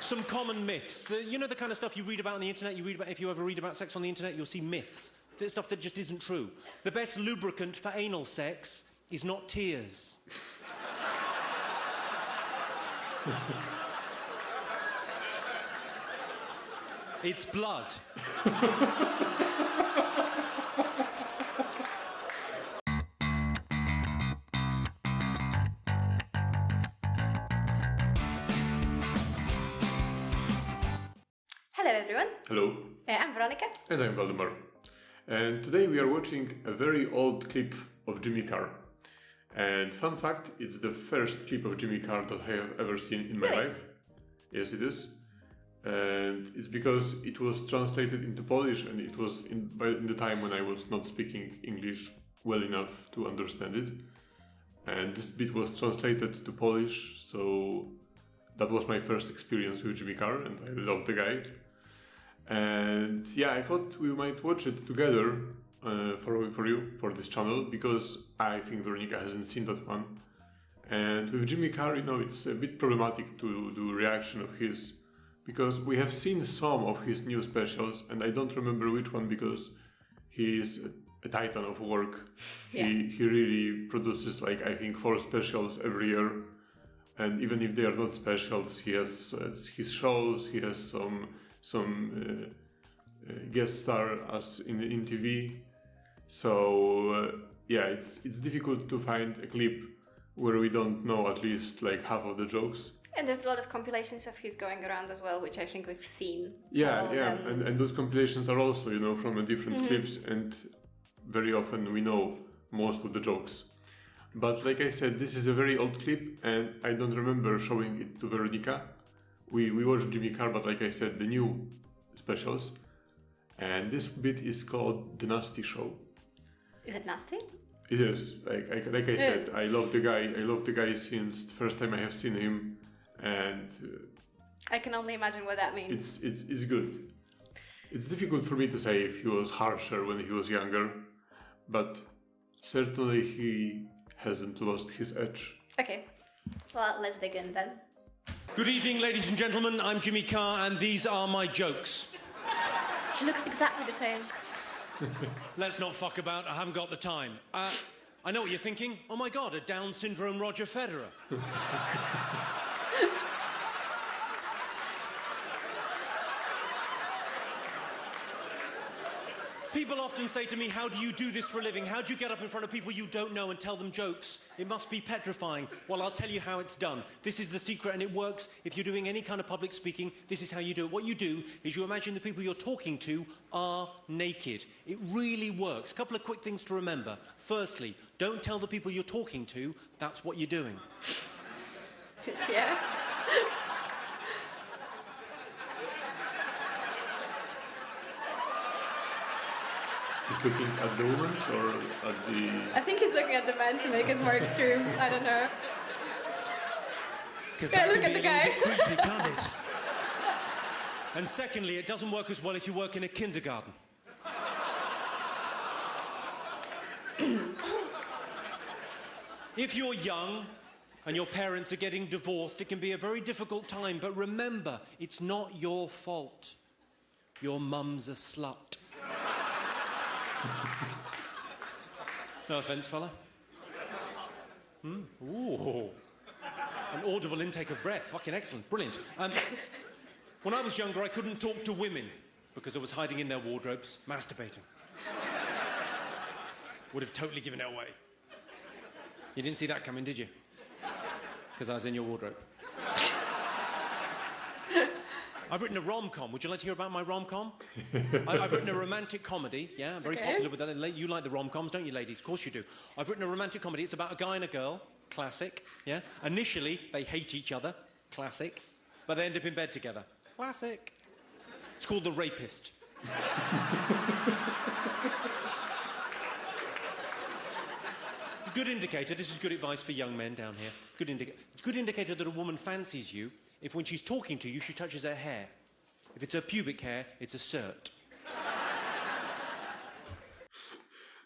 some common myths. You know the kind of stuff you read about on the internet? If you ever read about sex on the internet, you'll see myths. The stuff that just isn't true. The best lubricant for anal sex is not tears. It's blood. Hello everyone. Hello. I'm Weronika. And I'm Waldemar. And today we are watching a very old clip of Jimmy Carr. And fun fact, it's the first clip of Jimmy Carr that I have ever seen in my life. Yes, it is. And it's because it was translated into Polish, and it was in the time when I was not speaking English well enough to understand it. And this bit was translated to Polish, so that was my first experience with Jimmy Carr, and I love the guy. And yeah, I thought we might watch it together for this channel, because I think Weronika hasn't seen that one. And with Jimmy Carr, it's a bit problematic to do a reaction of his, because we have seen some of his new specials, and I don't remember which one, because he is a titan of work. Yeah. He really produces, I think, 4 specials every year. And even if they are not specials, he has his shows, he has some guest star as in TV. So it's difficult to find a clip where we don't know at least half of the jokes. And there's a lot of compilations of his going around as well, which I think we've seen. And those compilations are also, from different clips, and very often we know most of the jokes. But like I said, this is a very old clip, and I don't remember showing it to Weronika. We watched Jimmy Carr, but like I said, the new specials. And this bit is called The Nasty Show. Is it nasty? It is. Like I said, I love the guy. I love the guy since the first time I have seen him. And I can only imagine what that means. It's good. It's difficult for me to say if he was harsher when he was younger, but certainly he hasn't lost his edge. Okay, well, let's dig in then. Good evening, ladies and gentlemen. I'm Jimmy Carr, and these are my jokes. He looks exactly the same. Let's not fuck about. I haven't got the time. I know what you're thinking. Oh my God, a Down syndrome Roger Federer. People often say to me, how do you do this for a living? How do you get up in front of people you don't know and tell them jokes? It must be petrifying. Well, I'll tell you how it's done. This is the secret, and it works. If you're doing any kind of public speaking, this is how you do it. What you do is you imagine the people you're talking to are naked. It really works. A couple of quick things to remember. Firstly, don't tell the people you're talking to that's what you're doing. Yeah? He's looking at the woman or at the... I think he's looking at the man to make it more extreme. I don't know. Yeah, look at the guy. Creepy, can't it? And secondly, it doesn't work as well if you work in a kindergarten. If you're young and your parents are getting divorced, it can be a very difficult time, but remember, it's not your fault. Your mum's a slut. No offence, fella. Ooh. An audible intake of breath. Fucking excellent. Brilliant. When I was younger, I couldn't talk to women because I was hiding in their wardrobes, masturbating. Would have totally given it away. You didn't see that coming, did you? Because I was in your wardrobe. I've written a rom-com. Would you like to hear about my rom-com? I've written a romantic comedy. Yeah, I'm very popular with that. You like the rom-coms, don't you, ladies? Of course you do. I've written a romantic comedy. It's about a guy and a girl. Classic. Yeah. Initially, they hate each other. Classic. But they end up in bed together. Classic. It's called The Rapist. It's a good indicator. This is good advice for young men down here. It's a good indicator that a woman fancies you if when she's talking to you, she touches her hair. If it's her pubic hair, it's a cert.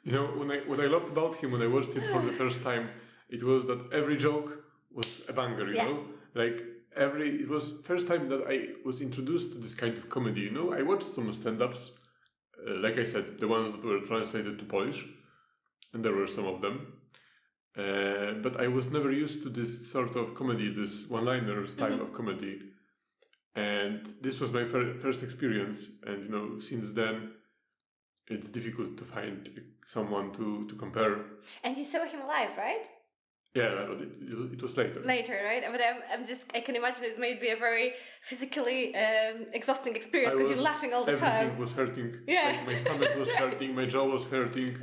What I loved about him when I watched it for the first time, it was that every joke was a banger, you know? Like, it was first time that I was introduced to this kind of comedy. You know, I watched some stand-ups, like I said, the ones that were translated to Polish, and there were some of them. But I was never used to this sort of comedy, this one-liner style of comedy. And this was my first experience. And, you know, since then, it's difficult to find someone to compare. And you saw him live, right? Yeah, but it was later. Later, right? But I can imagine it may be a very physically exhausting experience because you're laughing all the time. Everything was hurting. Yeah. Like my stomach was hurting, my jaw was hurting.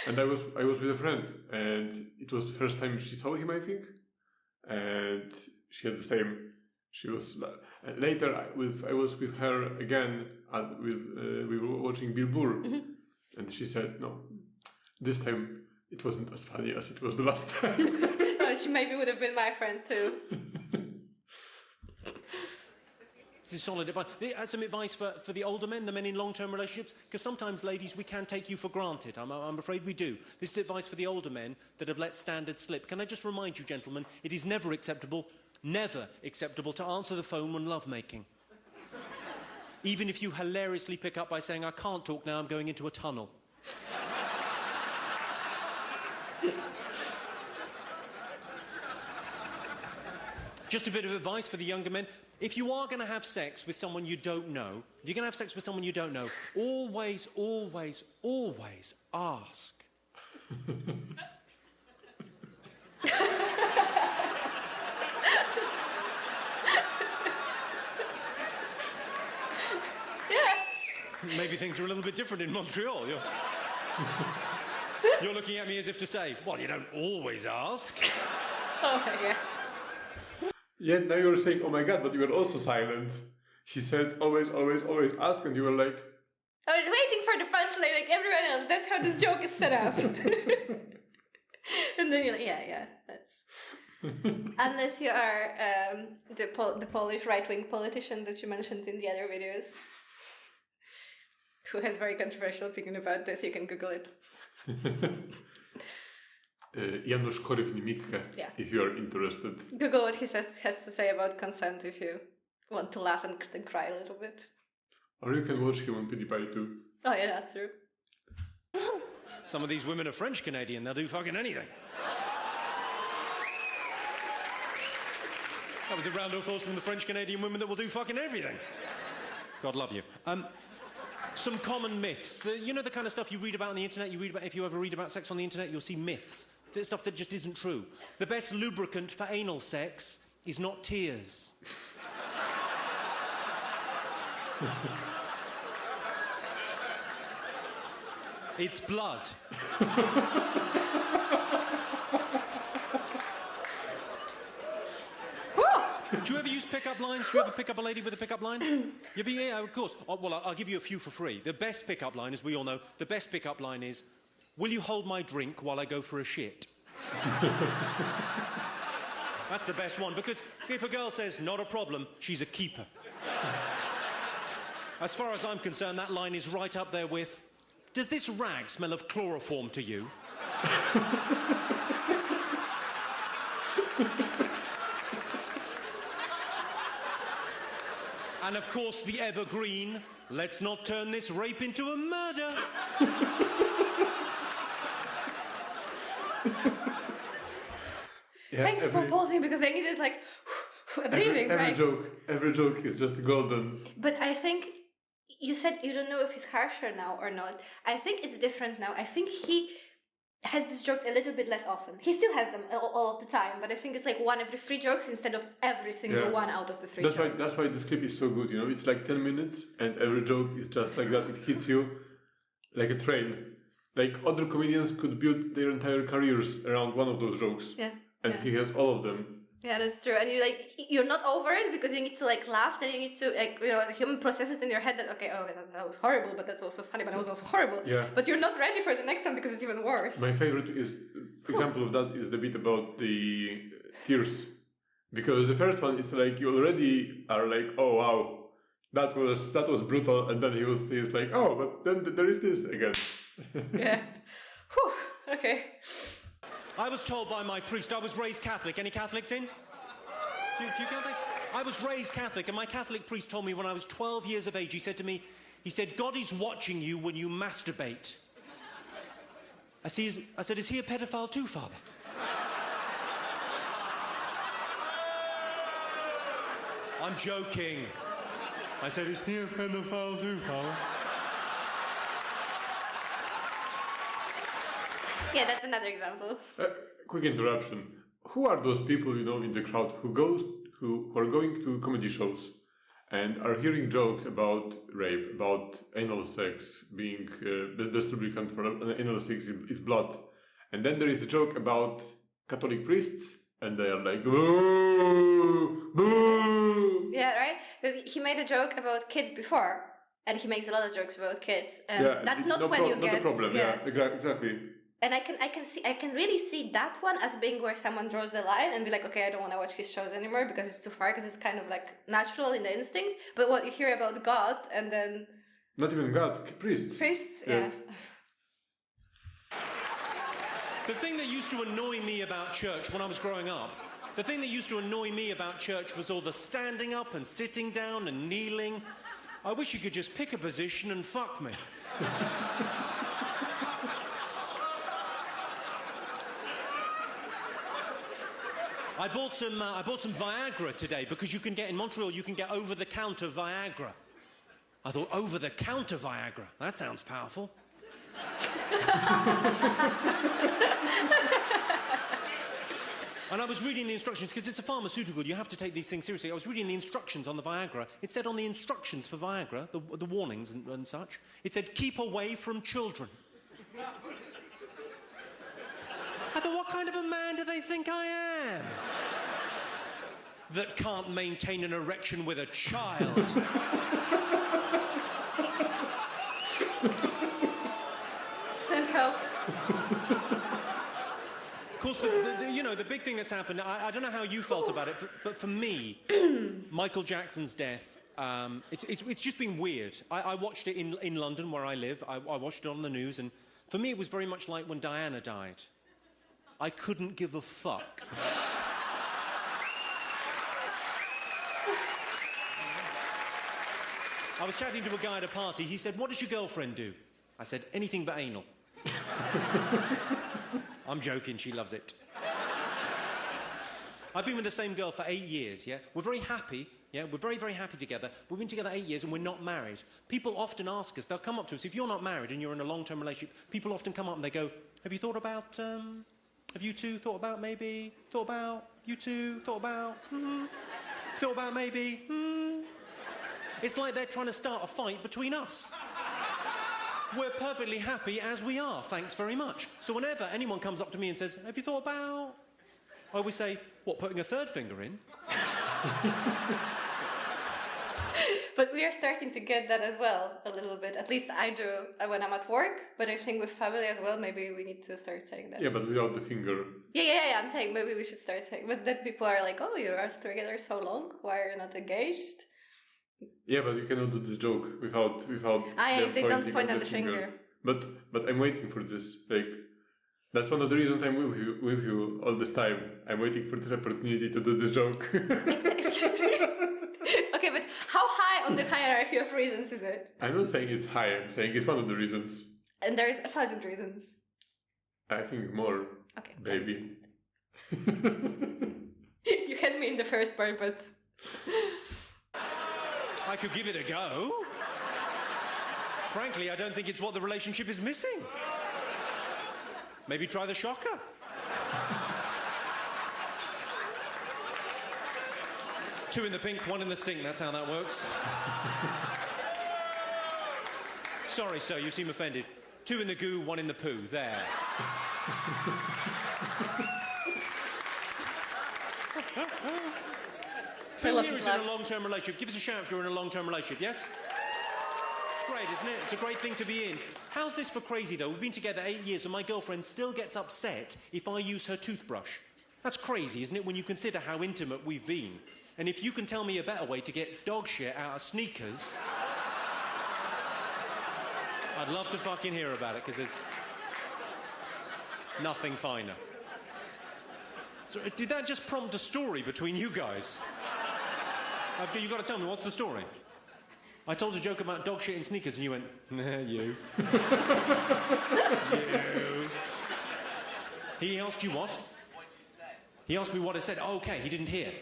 And I was with a friend, and it was the first time she saw him, I think. And she had the same. She was later. I was with her again. We were watching Bill Burr, and she said, "No, this time it wasn't as funny as it was the last time." Oh, she maybe would have been my friend too. This is solid advice. Some advice for the older men, the men in long-term relationships, because sometimes, ladies, we can take you for granted. I'm afraid we do. This is advice for the older men that have let standards slip. Can I just remind you, gentlemen, it is never acceptable to answer the phone when lovemaking. Even if you hilariously pick up by saying, "I can't talk now, I'm going into a tunnel." Just a bit of advice for the younger men. If you are going to have sex with someone you don't know, always, always, always ask. Maybe things are a little bit different in Montreal. You're looking at me as if to say, "Well, you don't always ask." Oh my God. Yeah, now you're saying, "Oh my God," but you were also silent. He said, "Always, always, always ask," and you were like... I was waiting for the punchline like everyone else. That's how this joke is set up. And then you're like, yeah, that's... Unless you are the Polish right-wing politician that you mentioned in the other videos, who has very controversial opinion about this, you can Google it. Janusz Korwin-Mikke, if you are interested. Google what he has to say about consent if you want to laugh and cry a little bit. Or you can watch him on PewDiePie too. Oh yeah, that's true. Some of these women are French-Canadian, they'll do fucking anything. That was a round of applause from the French-Canadian women that will do fucking everything. God love you. Some common myths. You know the kind of stuff you read about on the internet? If you ever read about sex on the internet, you'll see myths. The stuff that just isn't true. The best lubricant for anal sex is not tears. It's blood. Do you ever use pickup lines? Do you ever pick up a lady with a pickup line? Yeah, of course. Well, I'll give you a few for free. The best pickup line, as we all know, the best pickup line is, "Will you hold my drink while I go for a shit?" That's the best one, because if a girl says, "Not a problem," she's a keeper. As far as I'm concerned, that line is right up there with, "Does this rag smell of chloroform to you?" And of course, the evergreen, "Let's not turn this rape into a murder." Thanks for pausing, because I needed like a breathing break. Every joke is just golden. But I think you said you don't know if he's harsher now or not. I think it's different now. I think he has these jokes a little bit less often. He still has them all of the time, but I think it's like one every 3 jokes instead of every single one out of the 3 jokes. That's why this clip is so good, you know? It's like 10 minutes and every joke is just like that. It hits you like a train. Like other comedians could build their entire careers around one of those jokes. Yeah. And he has all of them. Yeah, that's true. And you're not over it because you need to like laugh, then you need to like, you know, as a human process it in your head that that was horrible, but that's also funny, but it was also horrible. Yeah. But you're not ready for the next time because it's even worse. My favorite example of that is the bit about the tears. Because the first one is like you already are like, "Oh wow, that was brutal," and then he's like, "Oh, but then there is this again." Yeah. Whew. Okay. I was told by my priest, I was raised Catholic. Any Catholics in? Few Catholics? I was raised Catholic, and my Catholic priest told me when I was 12 years of age, he said to me, God is watching you when you masturbate. I said, is he a pedophile too, Father? I'm joking. I said, is he a pedophile too, Father? Yeah, that's another example. Quick interruption. Who are those people, in the crowd who are going to comedy shows and are hearing jokes about rape, about anal sex, being the best lubricant for anal sex is blood, and then there is a joke about Catholic priests, and they are like, boo, boo. Yeah, right? Because he made a joke about kids before, and he makes a lot of jokes about kids, and that's not when you get... Not the problem, yeah, exactly. And I can really see that one as being where someone draws the line and be like, okay, I don't want to watch his shows anymore because it's too far, because it's kind of like natural in the instinct. But what you hear about God and then... Not even God, priests. Priests, yeah. The thing that used to annoy me about church when I was growing up, was all the standing up and sitting down and kneeling. I wish you could just pick a position and fuck me. I bought some Viagra today because in Montreal you can get over-the-counter Viagra. I thought, over-the-counter Viagra? That sounds powerful. And I was reading the instructions, because it's a pharmaceutical, you have to take these things seriously. I was reading the instructions on the Viagra. It said on the instructions for Viagra, the warnings and such, it said, keep away from children. I thought, what kind of a man do they think I am? That can't maintain an erection with a child. Send help. Of course, the big thing that's happened, I don't know how you felt about it, but for me, Michael Jackson's death, it's just been weird. I watched it in London, where I live. I watched it on the news, and for me, it was very much like when Diana died. I couldn't give a fuck. I was chatting to a guy at a party. He said, what does your girlfriend do? I said, anything but anal. I'm joking, she loves it. I've been with the same girl for 8 years, yeah? We're very happy, yeah? We're very, very happy together. We've been together 8 years and we're not married. People often ask us, they'll come up to us, if you're not married and you're in a long-term relationship, people often come up and they go, have you two thought about maybe, It's like they're trying to start a fight between us. We're perfectly happy as we are, thanks very much. So whenever anyone comes up to me and says, have you thought about... I always say, what, putting a third finger in? But we are starting to get that as well, a little bit. At least I do when I'm at work, but I think with family as well, maybe we need to start saying that. Yeah, but without the finger. Yeah, I'm saying maybe we should start saying. But then people are like, oh, you're together so long, why are you not engaged? Yeah, but you cannot do this joke without if they don't point on the finger. But I'm waiting for this. Like, that's one of the reasons I'm with you all this time. I'm waiting for this opportunity to do this joke. Excuse me. Okay, but how high on the hierarchy of reasons is it? I'm not saying it's high. I'm saying it's one of the reasons. And there's 1,000 reasons. I think more. Okay. Baby. You had me in the first part, but... I could give it a go. Frankly, I don't think it's what the relationship is missing. Maybe try the shocker. Two in the pink, one in the stink. That's how that works. Sorry, sir, you seem offended. Two in the goo, one in the poo. There. Who here is in a long-term relationship? Give us a shout if you're in a long-term relationship, yes? It's great, isn't it? It's a great thing to be in. How's this for crazy, though? We've been together 8 years and my girlfriend still gets upset if I use her toothbrush. That's crazy, isn't it, when you consider how intimate we've been? And if you can tell me a better way to get dog shit out of sneakers... I'd love to fucking hear about it, because there's nothing finer. So, did that just prompt a story between you guys? You've got to tell me, what's the story? I told a joke about dog shit in sneakers and you went, nah, you. You. He asked you what? He asked me what I said. Oh, okay, he didn't hear.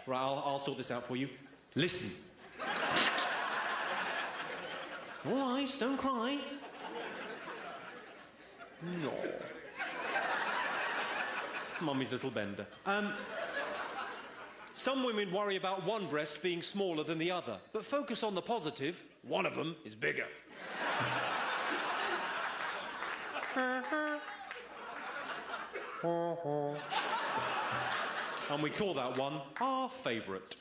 Right, I'll sort this out for you. Listen. All right, don't cry. No. Mummy's little bender. Some women worry about one breast being smaller than the other, but focus on the positive. One of them is bigger. And we call that one our favourite.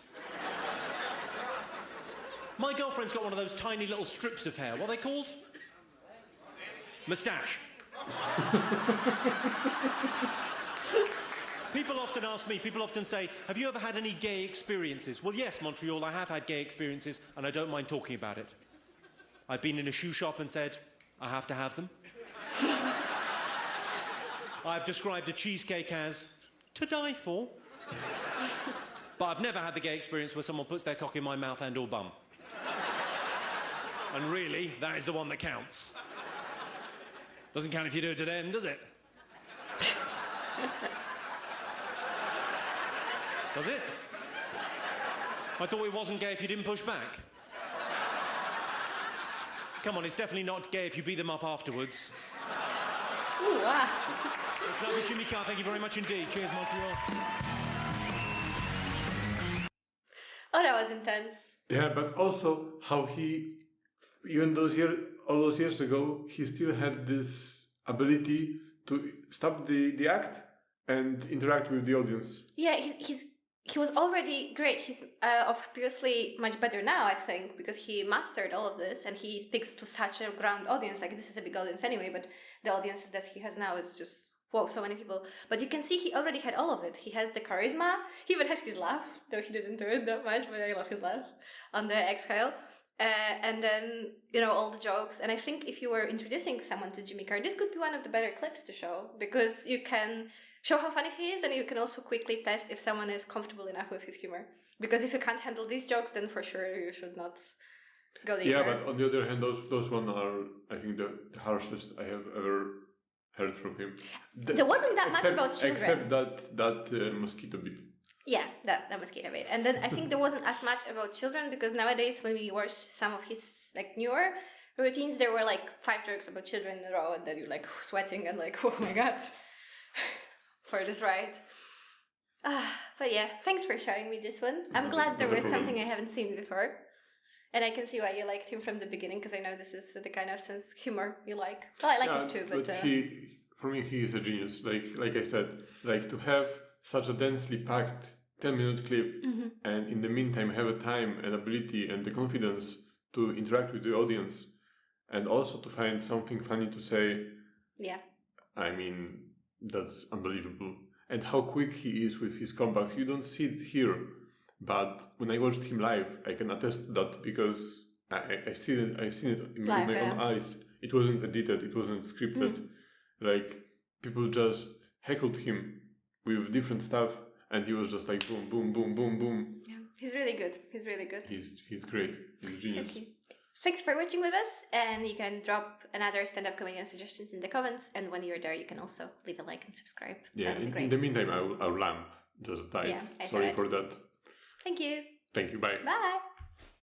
My girlfriend's got one of those tiny little strips of hair. What are they called? Moustache. People often ask me, people often say, have you ever had any gay experiences? Well, yes, Montreal, I have had gay experiences, and I don't mind talking about it. I've been in a shoe shop and said, I have to have them. I've described a cheesecake as to die for. But I've never had the gay experience where someone puts their cock in my mouth and or bum. And really, that is the one that counts. Doesn't count if you do it to them, does it? Does it? I thought it wasn't gay if you didn't push back. Come on, it's definitely not gay if you beat them up afterwards. Ooh, wow. It's lovely, Jimmy Carr. Thank you very much indeed. Cheers, Montreal. Oh, that was intense. Yeah, but also how he, even all those years ago, he still had this ability to stop the act and interact with the audience. Yeah, he was already great. He's obviously much better now, I think, because he mastered all of this and he speaks to such a grand audience. Like, this is a big audience anyway, but the audiences that he has now is just, wow, so many people. But you can see he already had all of it. He has the charisma. He even has his laugh, though he didn't do it that much, but I love his laugh on the exhale. And then, all the jokes. And I think if you were introducing someone to Jimmy Carr, this could be one of the better clips to show, because you can show how funny he is, and you can also quickly test if someone is comfortable enough with his humor. Because if you can't handle these jokes, then for sure you should not go deeper. Yeah, but on the other hand, those ones are, I think, the harshest I have ever heard from him. There wasn't that much about children. Except that mosquito bit. Yeah, that mosquito bit. And then I think there wasn't as much about children, because nowadays when we watch some of his newer routines, there were 5 jokes about children in a row, and then you're sweating and oh my god. For this right. But yeah, thanks for showing me this one. I'm glad there was something I haven't seen before. And I can see why you liked him from the beginning, because I know this is the kind of sense humor you like. Well, I like it too, but for me, he is a genius. Like I said, to have such a densely packed 10-minute clip, and in the meantime have a time and ability and the confidence to interact with the audience, and also to find something funny to say. Yeah. I mean, that's unbelievable. And how quick he is with his comebacks. You don't see it here, but when I watched him live, I can attest to that, because I've seen it in my own eyes. It wasn't edited, it wasn't scripted. People just heckled him with different stuff, and he was just boom, boom, boom, boom, boom. Yeah, he's really good. He's really good. He's great. He's a genius. Okay. Thanks for watching with us, and you can drop another stand-up comedian suggestions in the comments, and when you're there you can also leave a like and subscribe. Yeah, in the meantime our lamp just died. Yeah, Sorry for that. Thank you. Thank you, bye. Bye.